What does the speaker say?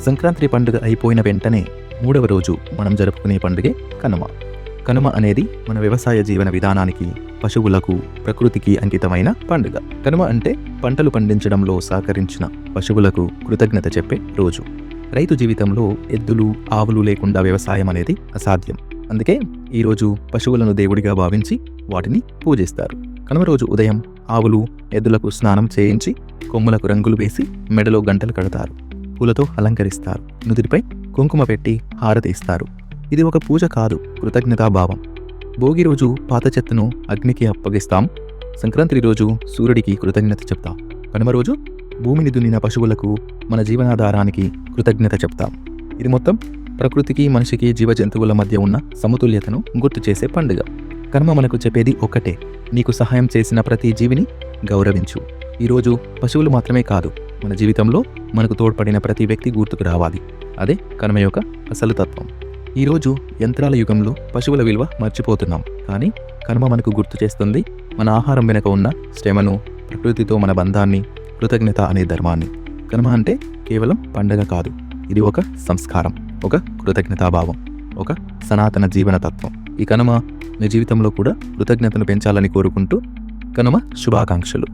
సంక్రాంతి పండుగ అయిపోయిన వెంటనే మూడవ రోజు మనం జరుపుకునే పండుగే కనుమ. కనుమ అనేది మన వ్యవసాయ జీవన విధానానికి, పశువులకు, ప్రకృతికి అంకితమైన పండుగ. కనుమ అంటే పంటలు పండించడంలో సహకరించిన పశువులకు కృతజ్ఞత చెప్పే రోజు. రైతు జీవితంలో ఎద్దులు, ఆవులు లేకుండా వ్యవసాయం అనేది అసాధ్యం. అందుకే ఈరోజు పశువులను దేవుడిగా భావించి వాటిని పూజిస్తారు. కనుమ రోజు ఉదయం ఆవులు, ఎద్దులకు స్నానం చేయించి కొమ్ములకు రంగులు వేసి మెడలో గంటలు కడతారు. పూలతో అలంకరిస్తారు. నుదిటిపై కుంకుమ పెట్టి హారతి ఇస్తారు. ఇది ఒక పూజ కాదు, కృతజ్ఞతాభావం. భోగి రోజు పాత చెత్తను అగ్నికి అప్పగిస్తాం. సంక్రాంతి రోజు సూర్యుడికి కృతజ్ఞత చెప్తాం. కనుమ రోజు భూమిని దున్నిన పశువులకు, మన జీవనాధారానికి కృతజ్ఞత చెప్తాం. ఇది మొత్తం ప్రకృతికి, మనిషికి, జీవ జంతువుల మధ్య ఉన్న సమతుల్యతను గుర్తు చేసే పండుగ. కనుమ మనకు చెప్పేది ఒక్కటే: నీకు సహాయం చేసిన ప్రతి జీవిని గౌరవించు. ఈరోజు పశువులు మాత్రమే కాదు, మన జీవితంలో మనకు తోడ్పడిన ప్రతి వ్యక్తి గుర్తుకు రావాలి. అదే కనుమ యొక్క అసలు తత్వం. ఈరోజు యంత్రాల యుగంలో పశువుల విలువ మర్చిపోతున్నాం. కానీ కనుమ మనకు గుర్తు చేస్తుంది మన ఆహారం వెనుక ఉన్న శ్రమను, ప్రకృతితో మన బంధాన్ని, కృతజ్ఞత అనే ధర్మాన్ని. కనుమ అంటే కేవలం పండగ కాదు, ఇది ఒక సంస్కారం, ఒక కృతజ్ఞతాభావం, ఒక సనాతన జీవన తత్వం. ఈ కనుమ మీ జీవితంలో కూడా కృతజ్ఞతను పెంచాలని కోరుకుంటూ కనుమ శుభాకాంక్షలు.